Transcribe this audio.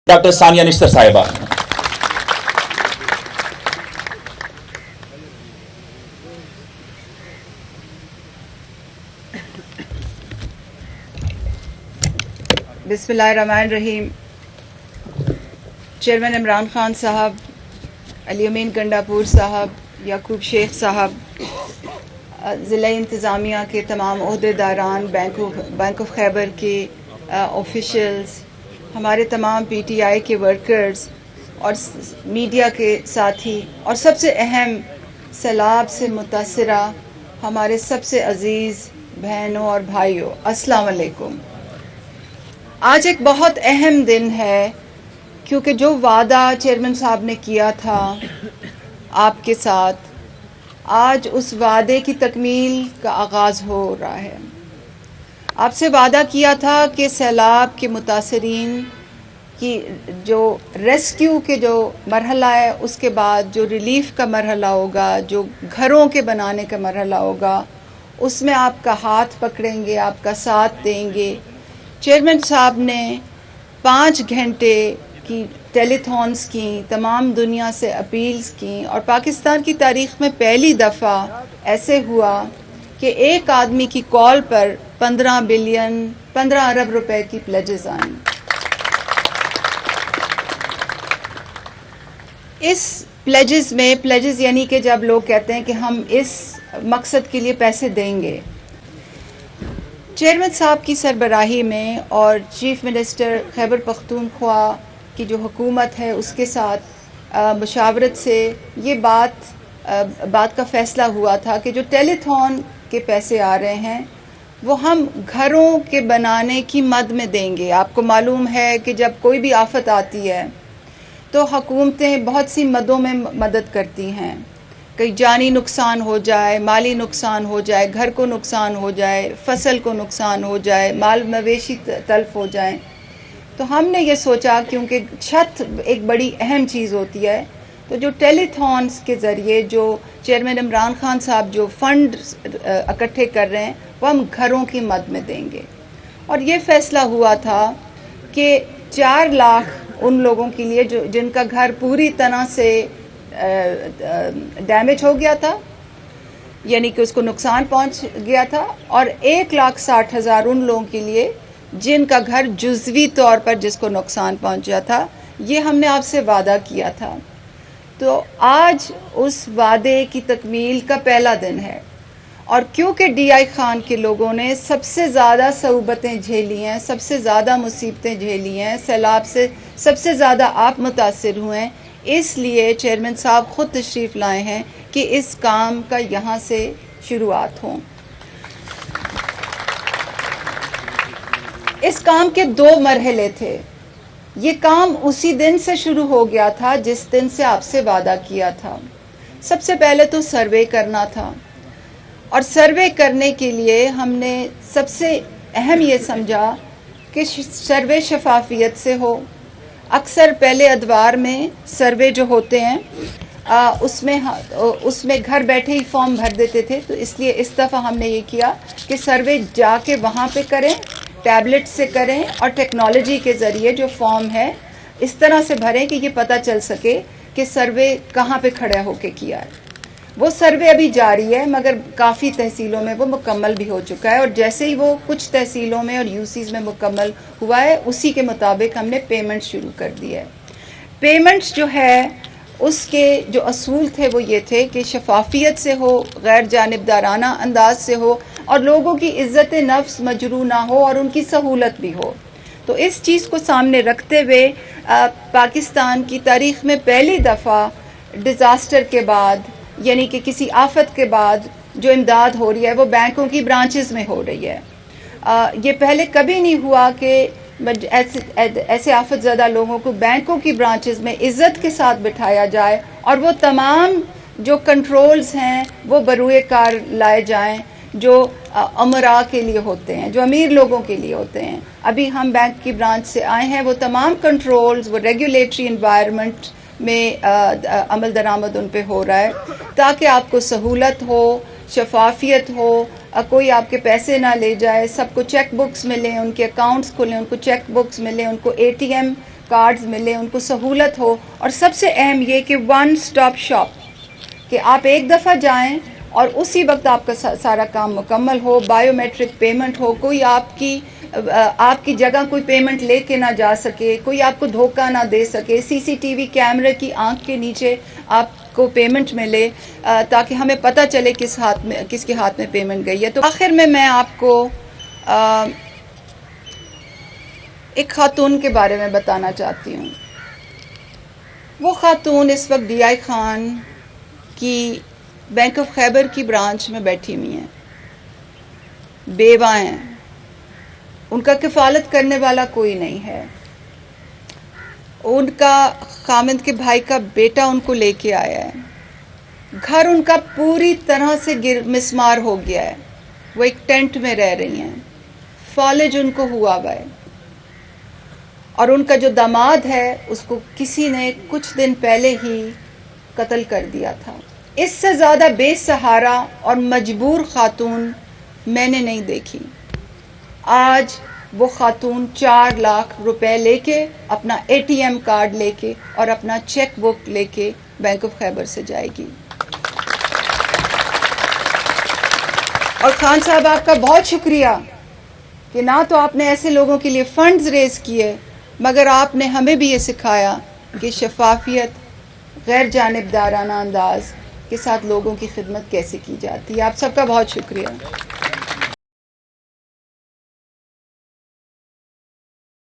Doctor ثانیہ نشتر صاحبہ. بسم اللہ الرحمن الرحیم. چیئرمین عمران خان صاحب، علی امین گنڈاپور صاحب، یعقوب شیخ صاحب، ضلع انتظامیہ کے تمام عہدیداران، بینک آف خیبر کے آفیشلز، ہمارے تمام پی ٹی آئی کے ورکرز اور میڈیا کے ساتھی، اور سب سے اہم سیلاب سے متاثرہ ہمارے سب سے عزیز بہنوں اور بھائیوں، السلام علیکم. آج ایک بہت اہم دن ہے، کیونکہ جو وعدہ چیئرمین صاحب نے کیا تھا آپ کے ساتھ، آج اس وعدے کی تکمیل کا آغاز ہو رہا ہے. آپ سے وعدہ کیا تھا کہ سیلاب کے متاثرین کی جو ریسکیو کے جو مرحلہ ہے، اس کے بعد جو ریلیف کا مرحلہ ہوگا، جو گھروں کے بنانے کا مرحلہ ہوگا، اس میں آپ کا ہاتھ پکڑیں گے، آپ کا ساتھ دیں گے. چیئرمین صاحب نے 5 گھنٹے کی ٹیلی تھونز کی، تمام دنیا سے اپیلز کی، اور پاکستان کی تاریخ میں پہلی دفعہ ایسے ہوا کہ ایک آدمی کی کال پر 15 ارب روپے کی پلیجز آئیں. اس پلیجز یعنی کہ جب لوگ کہتے ہیں کہ ہم اس مقصد کے لیے پیسے دیں گے. چیئرمین صاحب کی سربراہی میں اور چیف منسٹر خیبر پختونخوا کی جو حکومت ہے اس کے ساتھ مشاورت سے یہ بات کا فیصلہ ہوا تھا کہ جو ٹیلی تھون کے پیسے آ رہے ہیں وہ ہم گھروں کے بنانے کی مد میں دیں گے. آپ کو معلوم ہے کہ جب کوئی بھی آفت آتی ہے تو حکومتیں بہت سی مدوں میں مدد کرتی ہیں. کہیں جانی نقصان ہو جائے، مالی نقصان ہو جائے، گھر کو نقصان ہو جائے، فصل کو نقصان ہو جائے، مال مویشی تلف ہو جائیں. تو ہم نے یہ سوچا کیونکہ چھت ایک بڑی اہم چیز ہوتی ہے، تو جو ٹیلی تھونز کے ذریعے جو چیئرمین عمران خان صاحب جو فنڈ اکٹھے کر رہے ہیں وہ ہم گھروں کی مد میں دیں گے. اور یہ فیصلہ ہوا تھا کہ 4 لاکھ ان لوگوں کے لیے جن کا گھر پوری طرح سے ڈیمیج ہو گیا تھا، یعنی کہ اس کو نقصان پہنچ گیا تھا، اور 1,60,000 ان لوگوں کے لیے جن کا گھر جزوی طور پر جس کو نقصان پہنچا تھا. یہ ہم نے آپ سے وعدہ کیا تھا. تو آج اس وعدے کی تکمیل کا پہلا دن ہے، اور کیونکہ ڈی آئی خان کے لوگوں نے سب سے زیادہ صعوبتیں جھیلی ہیں، سب سے زیادہ مصیبتیں جھیلی ہیں، سیلاب سے سب سے زیادہ آپ متاثر ہوئے ہیں، اس لیے چیئرمین صاحب خود تشریف لائے ہیں کہ اس کام کا یہاں سے شروعات ہوں. اس کام کے 2 مرحلے تھے. یہ کام اسی دن سے شروع ہو گیا تھا جس دن سے آپ سے وعدہ کیا تھا. سب سے پہلے تو سروے کرنا تھا، اور سروے کرنے کے لیے ہم نے سب سے اہم یہ سمجھا کہ سروے شفافیت سے ہو. اکثر پہلے ادوار میں سروے جو ہوتے ہیں اس میں گھر بیٹھے ہی فارم بھر دیتے تھے، تو اس لیے اس دفعہ ہم نے یہ کیا کہ سروے جا کے وہاں پہ کریں، ٹیبلٹ سے کریں، اور ٹیکنالوجی کے ذریعے جو فارم ہے اس طرح سے بھریں کہ یہ پتہ چل سکے کہ سروے کہاں پہ کھڑا ہو کے کیا ہے. وہ سروے ابھی جاری ہے، مگر کافی تحصیلوں میں وہ مکمل بھی ہو چکا ہے، اور جیسے ہی وہ کچھ تحصیلوں میں اور یو سیز میں مکمل ہوا ہے اسی کے مطابق ہم نے پیمنٹ شروع کر دی ہے. پیمنٹس جو ہے اس کے جو اصول تھے وہ یہ تھے کہ شفافیت سے ہو، غیر جانبدارانہ انداز سے ہو، اور لوگوں کی عزت نفس مجروح نہ ہو اور ان کی سہولت بھی ہو. تو اس چیز کو سامنے رکھتے ہوئے پاکستان کی تاریخ میں پہلی دفعہ ڈیزاسٹر کے بعد، یعنی کہ کسی آفت کے بعد جو امداد ہو رہی ہے وہ بینکوں کی برانچز میں ہو رہی ہے. یہ پہلے کبھی نہیں ہوا کہ ایسے آفت زدہ لوگوں کو بینکوں کی برانچز میں عزت کے ساتھ بٹھایا جائے، اور وہ تمام جو کنٹرولز ہیں وہ بروئے کار لائے جائیں جو امراء کے لیے ہوتے ہیں، جو امیر لوگوں کے لیے ہوتے ہیں. ابھی ہم بینک کی برانچ سے آئے ہیں، وہ تمام کنٹرولز، وہ ریگولیٹری انوائرمنٹ میں عمل درآمد ان پہ ہو رہا ہے تاکہ آپ کو سہولت ہو، شفافیت ہو، کوئی آپ کے پیسے نہ لے جائے، سب کو چیک بکس ملیں، ان کے اکاؤنٹس کھلیں، ان کو چیک بکس ملیں، ان کو اے ٹی ایم کارڈز ملے، ان کو سہولت ہو، اور سب سے اہم یہ کہ ون سٹاپ شاپ، کہ آپ ایک دفعہ جائیں اور اسی وقت آپ کا سارا کام مکمل ہو، بائیو میٹرک پیمنٹ ہو، کوئی آپ کی جگہ کوئی پیمنٹ لے کے نہ جا سکے، کوئی آپ کو دھوکہ نہ دے سکے، سی سی ٹی وی کیمرے کی آنکھ کے نیچے آپ کو پیمنٹ ملے، تاکہ ہمیں پتہ چلے کس کے ہاتھ میں پیمنٹ گئی ہے۔ تو آخر میں آپ کو ایک خاتون کے بارے میں بتانا چاہتی ہوں۔ وہ خاتون اس وقت ڈی آئی خان کی بینک آف خیبر کی برانچ میں بیٹھی ہوئی ہیں، بیوہ ہیں، ان کا کفالت کرنے والا کوئی نہیں ہے، ان کا خامند کے بھائی کا بیٹا ان کو لے کے آیا ہے، گھر ان کا پوری طرح سے مسمار ہو گیا ہے، وہ ایک ٹینٹ میں رہ رہی ہیں، فالج ان کو ہوا ہوا ہے، اور ان کا جو داماد ہے اس کو کسی نے کچھ دن پہلے ہی قتل کر دیا تھا۔ اس سے زیادہ بے سہارا اور مجبور خاتون میں نے نہیں دیکھی۔ آج وہ خاتون 4 لاکھ روپے لے کے، اپنا اے ٹی ایم کارڈ لے کے اور اپنا چیک بک لے کے بینک آف خیبر سے جائے گی۔ اور خان صاحب آپ کا بہت شکریہ کہ نہ تو آپ نے ایسے لوگوں کے لیے فنڈز ریز کیے، مگر آپ نے ہمیں بھی یہ سکھایا کہ شفافیت، غیر جانبدارانہ انداز کے ساتھ لوگوں کی خدمت کیسے کی جاتی ہے۔ آپ سب کا بہت شکریہ۔